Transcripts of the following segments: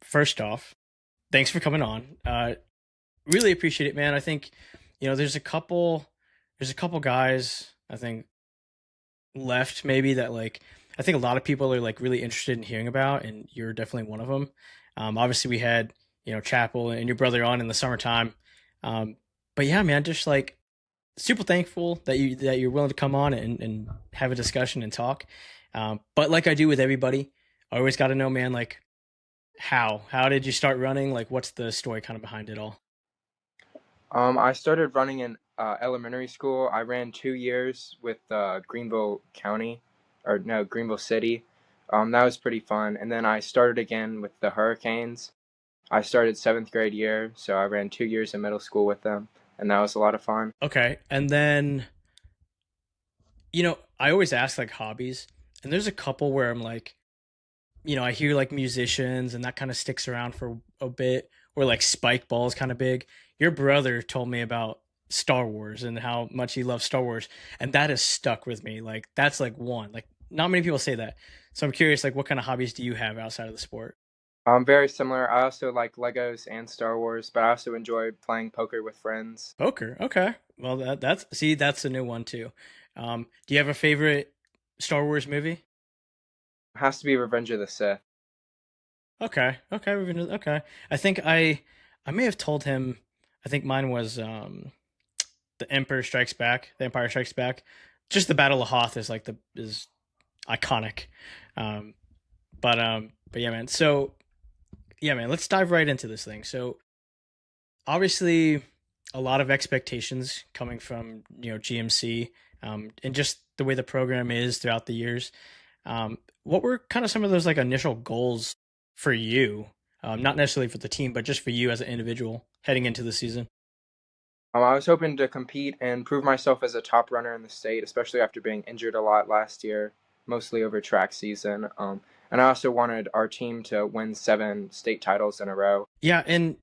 first off, thanks for coming on. Really appreciate it, man. I think there's a couple guys I think left maybe that like I think a lot of people are like really interested in hearing about, and you're definitely one of them. Obviously, we had Chapel and your brother on in the summertime, um, but yeah, man, just like super thankful that you're willing to come on and have a discussion and talk. But like I do with everybody, I always got to know, man, like how did you start running? Like, what's the story kind of behind it all? I started running in elementary school. I ran 2 years with Greenville County, or no, Greenville City. That was pretty fun. And then I started again with the Hurricanes. I started seventh grade year, so I ran 2 years in middle school with them, and that was a lot of fun. Okay, and then I always ask like hobbies, and there's a couple where I'm like, I hear like musicians, and that kind of sticks around for a bit, or like spike ball is kind of big. Your brother told me about Star Wars and how much he loves Star Wars, and that has stuck with me. Like that's like one. Like not many people say that. So I'm curious, like what kind of hobbies do you have outside of the sport? Very similar. I also like Legos and Star Wars, but I also enjoy playing poker with friends. Poker. Okay. Well, that's a new one too. Do you have a favorite Star Wars movie? It has to be Revenge of the Sith. Okay. Okay. Okay. I think I may have told him. I think mine was the Emperor Strikes Back. The Empire Strikes Back. Just the Battle of Hoth is like the is iconic. Um, but yeah, man. So yeah, man. Let's dive right into this thing. So obviously, a lot of expectations coming from GMC, and just the way the program is throughout the years. What were kind of some of those like initial goals for you? Not necessarily for the team, but just for you as an individual heading into the season. I was hoping to compete and prove myself as a top runner in the state, especially after being injured a lot last year, mostly over track season. And I also wanted our team to win 7 state titles in a row. Yeah, and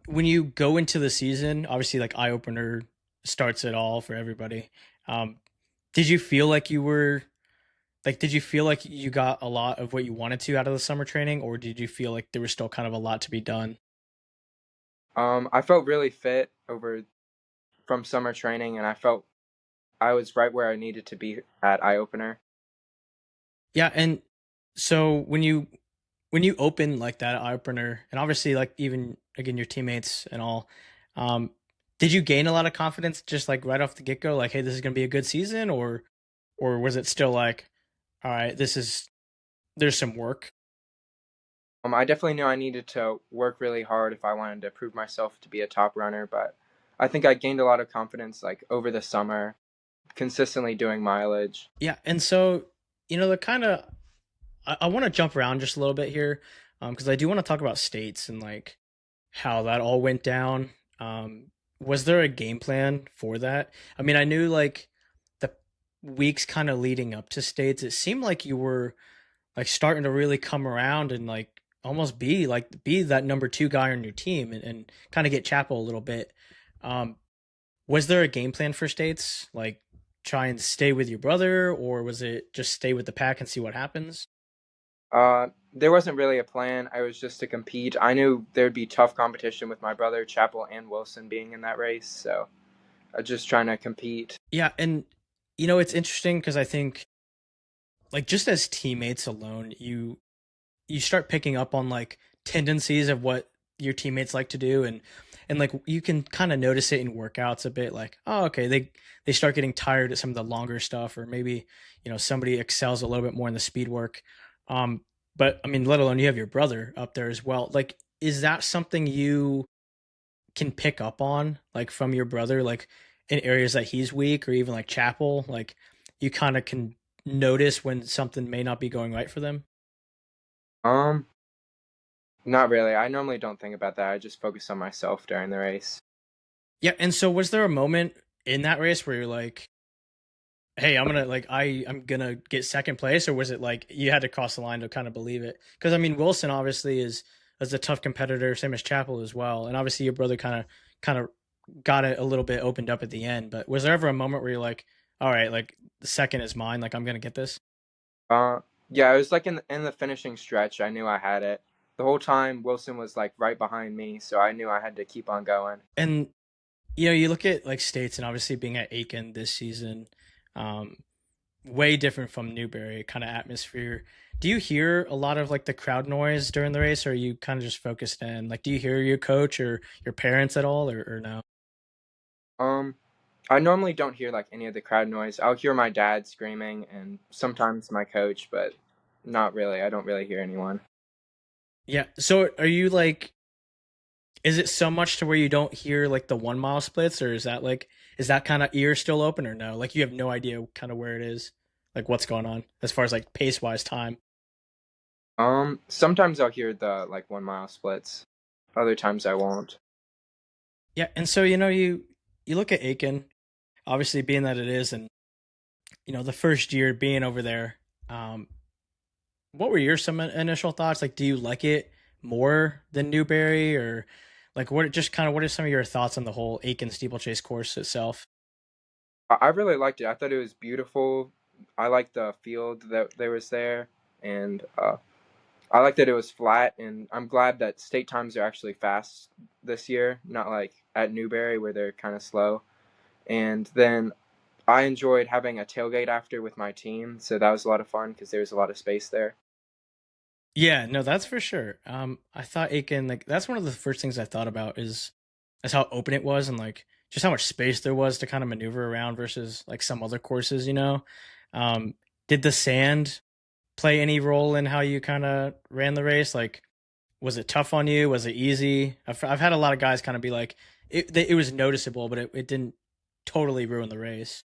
when you go into the season, obviously like eye opener starts it all for everybody. Um, did you feel like you were like did you feel like you got a lot of what you wanted to out of the summer training, or did you feel like there was still kind of a lot to be done? I felt really fit over from summer training, and I felt I was right where I needed to be at eye opener. Yeah, and so when you open like that eye opener, and obviously like even again your teammates and all, um, did you gain a lot of confidence just like right off the get go? Like, hey, this is gonna be a good season, or was it still like, all right, there's some work? I definitely knew I needed to work really hard if I wanted to prove myself to be a top runner, but I think I gained a lot of confidence like over the summer, consistently doing mileage. Yeah, and so the kind of I want to jump around just a little bit here, because I do want to talk about states and like how that all went down. Was there a game plan for that? I mean, I knew like the weeks kind of leading up to states, it seemed like you were like starting to really come around and like almost be that number two guy on your team, and kind of get Chapel a little bit. Um, was there a game plan for states? Like try and stay with your brother, or was it just stay with the pack and see what happens? There wasn't really a plan. I was just to compete. I knew there'd be tough competition with my brother Chappell and Wilson being in that race, so I was just trying to compete. Yeah, and it's interesting because I think like just as teammates alone, you start picking up on like tendencies of what your teammates like to do, and like you can kind of notice it in workouts a bit like, oh, okay, they start getting tired at some of the longer stuff, or maybe somebody excels a little bit more in the speed work. um but I mean, let alone you have your brother up there as well. Like, is that something you can pick up on like from your brother, like in areas that he's weak, or even like Chapel, like you kind of can notice when something may not be going right for them? Um, Not really. I normally don't think about that. I just focus on myself during the race. Yeah, and so was there a moment in that race where you're like, "Hey, I'm gonna get second place," or was it like you had to cross the line to kind of believe it? Because I mean, Wilson obviously is a tough competitor, same as Chapel as well, and obviously your brother kind of got it a little bit opened up at the end. But was there ever a moment where you're like, "All right, like the second is mine, like I'm gonna get this"? Uh, yeah, it was like in the finishing stretch. I knew I had it. the whole time Wilson was like right behind me, so I knew I had to keep on going. And you look at like states, and obviously being at Aiken this season, um, way different from Newberry kind of atmosphere. Do you hear a lot of like the crowd noise during the race, or are you kind of just focused in? Like, do you hear your coach or your parents at all, or no? Um, I normally don't hear like any of the crowd noise. I'll hear my dad screaming and sometimes my coach, but not really. I don't really hear anyone. Yeah. So are you like, is it so much to where you don't hear like the 1 mile splits, or is that like, is that kind of ear still open or no? Like you have no idea kind of where it is, like what's going on as far as like pace wise time. Sometimes I'll hear the like 1 mile splits. Other times I won't. Yeah. And so, you look at Aiken, obviously being that it is, and the first year being over there, um, what were your some initial thoughts? Like, do you like it more than Newberry, or like what? Just kind of what are some of your thoughts on the whole Aiken steeplechase course itself? I really liked it. I thought it was beautiful. I liked the field that there was there, and I like that it was flat. And I'm glad that state times are actually fast this year, not like at Newberry where they're kind of slow. And then I enjoyed having a tailgate after with my team, so that was a lot of fun because there was a lot of space there. Yeah, no, that's for sure. I thought Aiken, like that's one of the first things I thought about is how open it was, and like just how much space there was to kind of maneuver around versus like some other courses. Um, did the sand play any role in how you kind of ran the race? Like, was it tough on you? Was it easy? I've had a lot of guys kind of be like, it was noticeable, but it didn't totally ruin the race.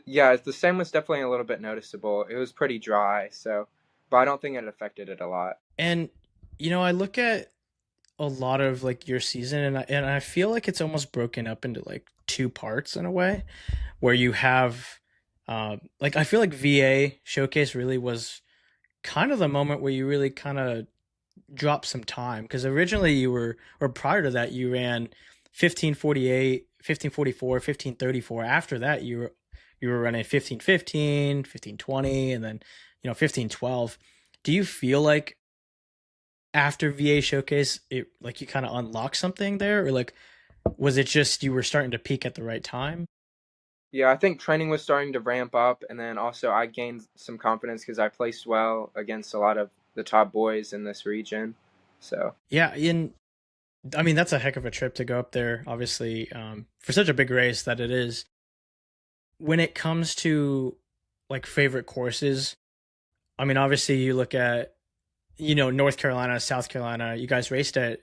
Yeah, the sand was definitely a little bit noticeable. It was pretty dry, so, but I don't think it affected it a lot. And I look at a lot of like your season, and I feel like it's almost broken up into like two parts in a way, where you have, like I feel like VA Showcase really was kind of the moment where you really kind of dropped some time, because originally you were, or prior to that you ran 15:48, 15:44, 15:34. After that you were running 15:15, 15:20, and then 15:12. Do you feel like after VA Showcase it like you kind of unlocked something there, or like was it just you were starting to peak at the right time? Yeah, I think training was starting to ramp up, and then also I gained some confidence because I placed well against a lot of the top boys in this region. So Yeah, in I mean that's a heck of a trip to go up there, obviously, for such a big race that it is. When it comes to like favorite courses, I mean obviously you look at North Carolina, South Carolina. You guys raced at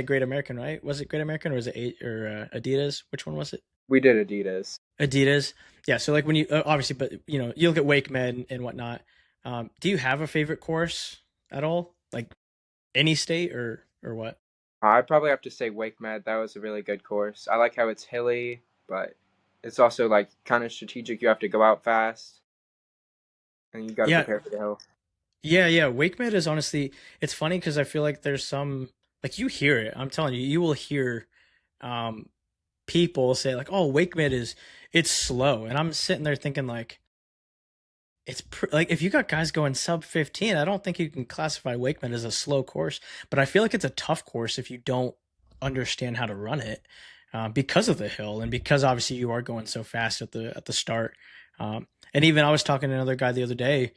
Great American, right? Was it Great American, or was it Adidas? Which one was it? we did Adidas. Adidas. Yeah. So like when you obviously, but you look at Wake Med and whatnot. Do you have a favorite course at all? Like any state or what? I'd probably have to say Wake Med. That was a really good course. I like how it's hilly, but it's also like kind of strategic. You have to go out fast, and you got to Yeah. prepare for the hill. Yeah. Yeah. Wake Med is honestly, it's funny because I feel like there's some, like you hear it. I'm telling you, you will hear um people say like, "Oh, Wake Med it's slow," and I'm sitting there thinking like, like if you got guys going sub 15, I don't think you can classify Wakeman as a slow course, but I feel like it's a tough course if you don't understand how to run it, because of the hill, and because obviously you are going so fast at the start. And even I was talking to another guy the other day,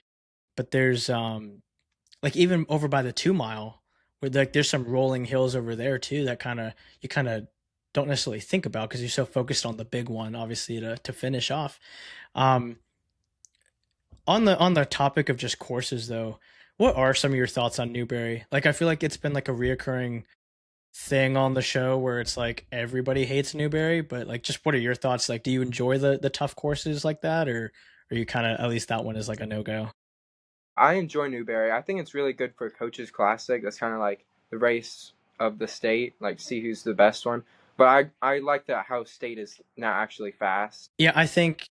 but there's like even over by the 2 mile where like there's some rolling hills over there too that you kind of don't necessarily think about because you're so focused on the big one, obviously to finish off. Um, on the topic of just courses though, what are some of your thoughts on Newberry? Like I feel like it's been like a reoccurring thing on the show where it's like everybody hates Newberry, but like just what are your thoughts? Like do you enjoy the tough courses like that, or are you kind of, at least that one is like a no-go? I enjoy Newberry. I think it's really good for Coaches Classic. That's kind of like the race of the state, like see who's the best one. But I like that how state is now actually fast. Yeah, I think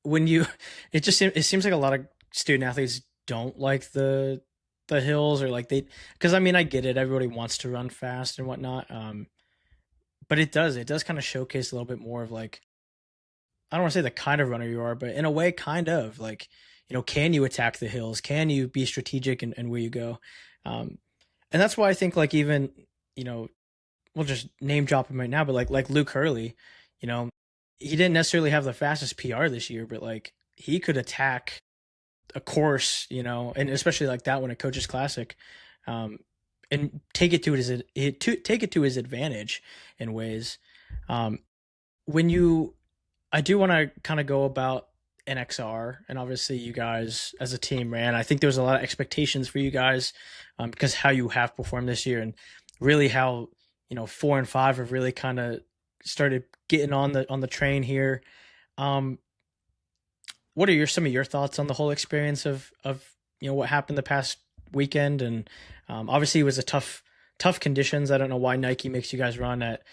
when you it seems like a lot of student athletes don't like the hills, or like they, because I mean I get it, everybody wants to run fast and whatnot, but it does kind of showcase a little bit more of like, I don't want to say the kind of runner you are, but in a way, kind of like, can you attack the hills? Can you be strategic and where you go? Um, And that's why I think like even you know we'll just name drop him right now, but like Luke Hurley, you know, he didn't necessarily have the fastest PR this year, but like he could attack a course, and especially like that one, a coach's classic, um, and take it to his advantage in ways. Um, when you, I do want to kind of go about NXR, and obviously you guys as a team ran. I think there was a lot of expectations for you guys because how you have performed this year, and really how 4 and 5 have really kind of started getting on the train here. Um, what are some of your thoughts on the whole experience of what happened the past weekend? And obviously it was a tough conditions. I don't know why Nike makes you guys run at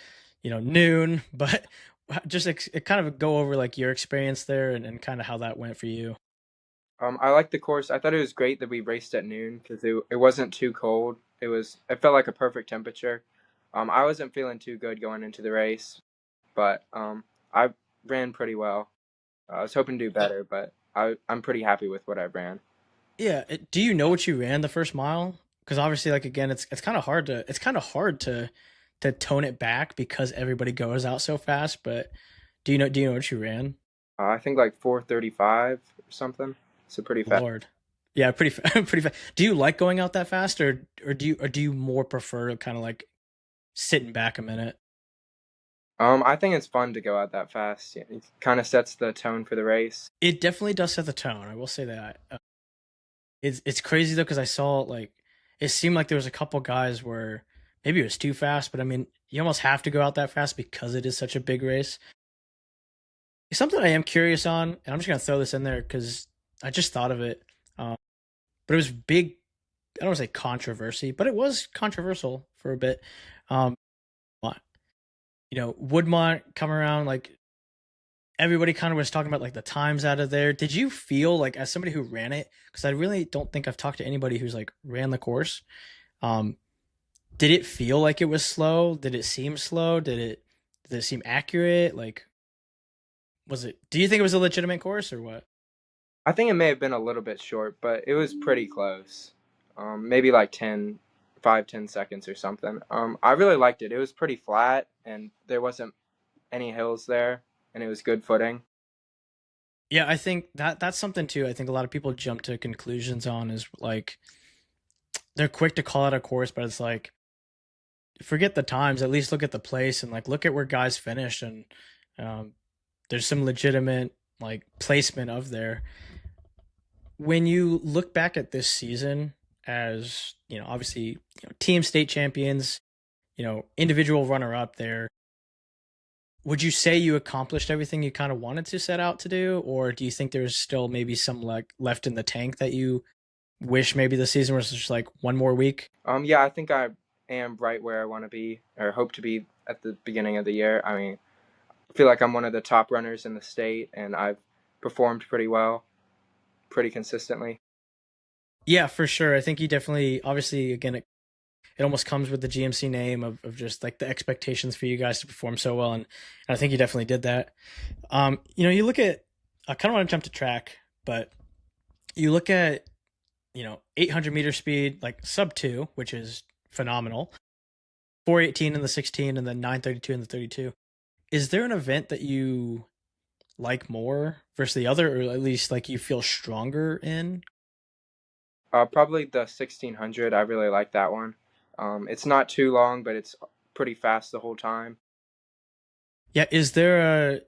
noon, but just kind of go over like your experience there and kind of how that went for you. I liked the course. I thought it was great that we raced at noon because it wasn't too cold. It felt like a perfect temperature. I wasn't feeling too good going into the race, but I ran pretty well. I was hoping to do better, but I'm pretty happy with what I ran. Yeah, do you know what you ran the first mile? Because obviously, like again, it's kind of hard to tone it back because everybody goes out so fast. But do you know what you ran? I think like 4:35 or something. So pretty fast. Lord, yeah, pretty pretty fast. Do you like going out that fast, or do you more prefer kind of like sitting back a minute? I think it's fun to go out that fast. Yeah, it kind of sets the tone for the race. It definitely does set the tone. I will say that. It's crazy though because I saw like it seemed like there was a couple guys where maybe it was too fast, but I mean you almost have to go out that fast because it is such a big race. It's something I am curious on, and I'm just gonna throw this in there because I just thought of it. Um, but it was big. I don't want to say controversy, but it was controversial for a bit. Um, Woodmont come around like everybody kind of was talking about like the times out of there. Did you feel like as somebody who ran it? Because I really don't think I've talked to anybody who's like ran the course. Um, did it feel like it was slow? Did it seem slow? Did it seem accurate? Like, was it? Do you think it was a legitimate course or what? I think it may have been a little bit short, but it was pretty close. Maybe like 5, 10 seconds or something. I really liked it. It was pretty flat, and there wasn't any hills there, and it was good footing. Yeah, I think that's something too. I think a lot of people jump to conclusions on is like they're quick to call out a course, but it's like forget the times. At least look at the place and like look at where guys finished, and um, there's some legitimate like placement of there. When you look back at this season, as obviously team state champions, individual runner up there, would you say you accomplished everything you kind of wanted to set out to do, or do you think there's still maybe some like left in the tank that you wish maybe the season was just like one more week? Yeah, I think I am right where I want to be, or hope to be at the beginning of the year. I mean, I feel like I'm one of the top runners in the state, and I've performed pretty well, pretty consistently. Yeah, for sure. I think you definitely, obviously, again, it almost comes with the GMC name of just like the expectations for you guys to perform so well, and I think you definitely did that. You look at, I kind of want to jump to track, but you look at 800-meter speed, like sub two, which is phenomenal. 418 in the 16, and then 932 in the 32. Is there an event that you like more versus the other, or at least like you feel stronger in? Probably the 1600. I really like that one. It's not too long, but it's pretty fast the whole time. Yeah, is that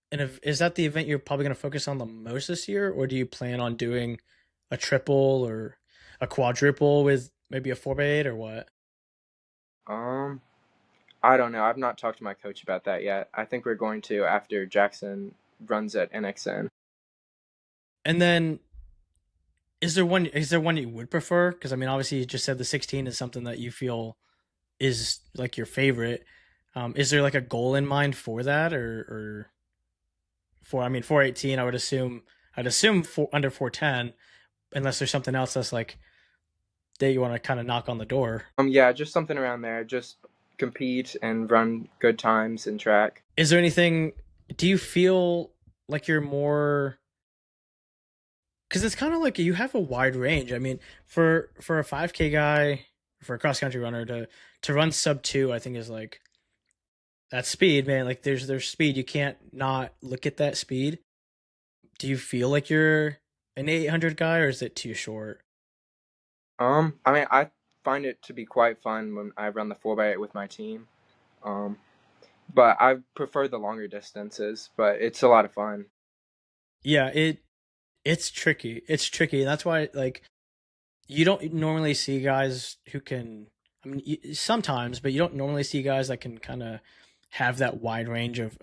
the event you're probably going to focus on the most this year, or do you plan on doing a triple or a quadruple with maybe a 4x8 or what? Um, I don't know. I've not talked to my coach about that yet. I think we're going to after Jackson runs at NXN. And then is there one you would prefer? Because I mean, obviously, you just said the 16 is something that you feel is like your favorite. Is there like a goal in mind for that, or for I mean 418? I'd assume under 410, unless there's something else that's like that you want to kind of knock on the door. Yeah, just something around there. Just compete and run good times in track. Is there anything? Do you feel like you're more because it's kind of like you have a wide range. I mean, for a 5K guy, for a cross country runner to run sub 2, I think is like that speed, man. Like there's speed. You can't not look at that speed. Do you feel like you're an 800 guy, or is it too short? I mean, I find it to be quite fun when I run the 4x8 with my team. Um, but I prefer the longer distances, but it's a lot of fun. Yeah, it's tricky. It's tricky. That's why like you don't normally see guys who can. I mean, sometimes, but you don't normally see guys that can kind of have that wide range of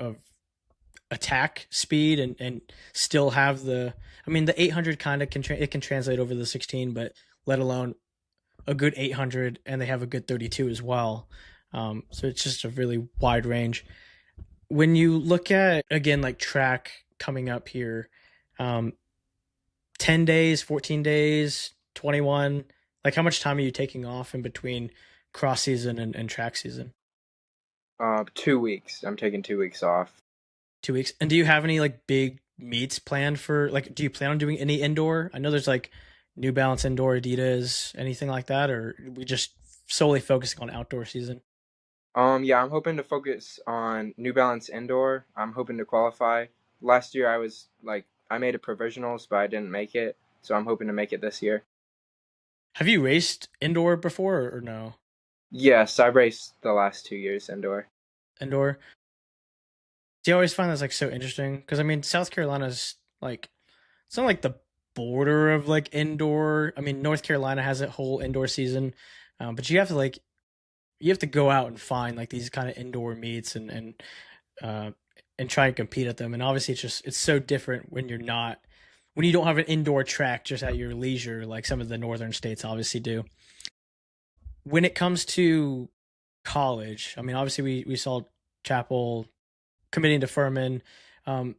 attack speed and still have the. I mean, the 800 kind of it can translate over the 16, but let alone a good 800, and they have a good 32 as well. So it's just a really wide range. When you look at again like track coming up here, um, 10 days, 14 days, 21, like how much time are you taking off in between cross season and track season? 2 weeks. I'm taking 2 weeks off. 2 weeks. And do you have any like big meets planned for like do you plan on doing any indoor? I know there's like New Balance indoor, Adidas, anything like that, or we just solely focusing on outdoor season? Yeah, I'm hoping to focus on New Balance indoor. I'm hoping to qualify. Last year I was like I made a provisionals, but I didn't make it, so I'm hoping to make it this year. Have you raced indoor before or no? Yes, I raced the last 2 years indoor. Indoor? Do you always find that's like so interesting? Because I mean, South Carolina's like it's not like the border of like indoor. I mean, North Carolina has a whole indoor season, but you have to go out and find like these kind of indoor meets uh, and try and compete at them. And obviously, it's so different when you're not when you don't have an indoor track just at your leisure, like some of the northern states obviously do. When it comes to college, I mean, obviously we saw Chapel committing to Furman. Um,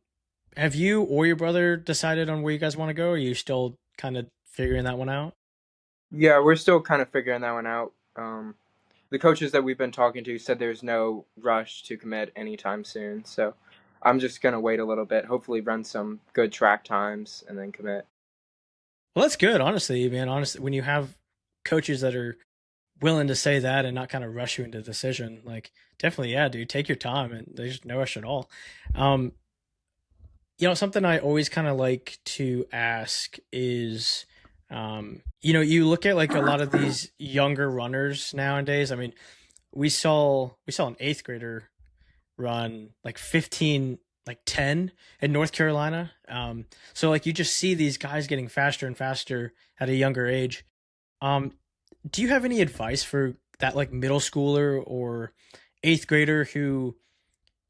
have you or your brother decided on where you guys want to go? Or are you still kind of figuring that one out? Yeah, we're still kind of figuring that one out. The coaches that we've been talking to said there's no rush to commit anytime soon, so I'm just gonna wait a little bit. Hopefully, run some good track times and then commit. Well, that's good, honestly, man. Honestly, when you have coaches that are willing to say that and not kind of rush you into a decision, like definitely, yeah, dude, take your time and there's no rush at all. Um, something I always kind of like to ask is, you look at like a lot of these younger runners nowadays. I mean, we saw an eighth grader run like 15 like 10 in North Carolina. So like you just see these guys getting faster and faster at a younger age. Um, do you have any advice for that like middle schooler or eighth grader who,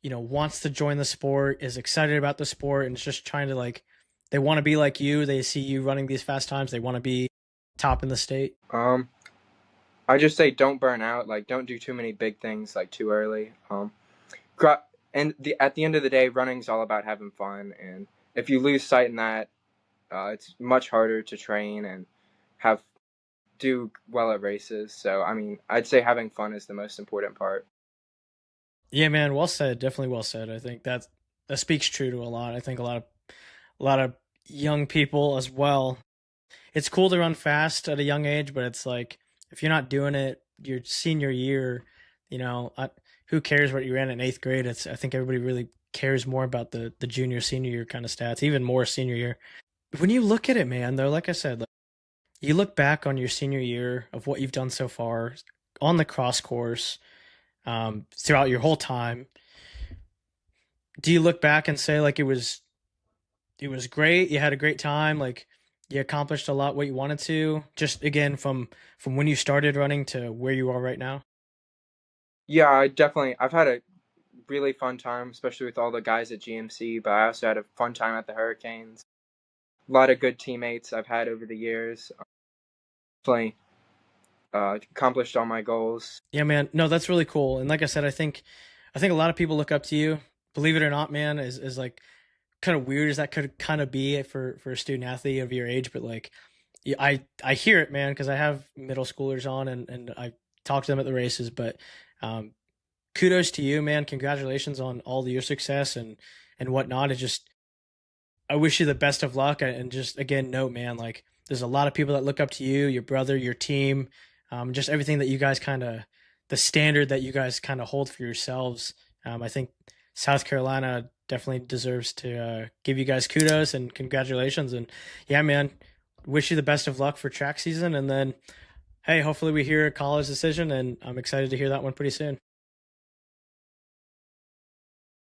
wants to join the sport, is excited about the sport and is just trying to like they want to be like you, they see you running these fast times, they want to be top in the state? Um, I just say don't burn out. Like, don't do too many big things like too early. And at the end of the day, running's all about having fun. And if you lose sight in that, it's much harder to train and have do well at races. So, I mean, I'd say having fun is the most important part. Yeah, man, well said. Definitely well said. I think that speaks true to a lot. I think a lot of young people as well. It's cool to run fast at a young age, but it's like if you're not doing it your senior year, you know, I, who cares what you ran in eighth grade? It's I think everybody really cares more about the junior senior year kind of stats, even more senior year. When you look at it, man, though, like I said, like, you look back on your senior year of what you've done so far on the cross course, throughout your whole time. Do you look back and say like it was great, you had a great time, like you accomplished a lot what you wanted to, just again from when you started running to where you are right now? Yeah, I've had a really fun time, especially with all the guys at GMC. But I also had a fun time at the Hurricanes. A lot of good teammates I've had over the years. Definitely accomplished all my goals. Yeah, man, no, that's really cool. And like I said, I think a lot of people look up to you, believe it or not, man. Is like kind of weird as that could kind of be for a student athlete of your age, but like yeah, I hear it, man, because I have middle schoolers on and I talk to them at the races. But um, kudos to you, man. Congratulations on all your success and whatnot. It just I wish you the best of luck. And just again, note, man, like there's a lot of people that look up to you, your brother, your team, just everything that you guys kind of, the standard that you guys kind of hold for yourselves. I think South Carolina definitely deserves to give you guys kudos and congratulations. And yeah, man, wish you the best of luck for track season. And then, hey, hopefully we hear a college decision, and I'm excited to hear that one pretty soon.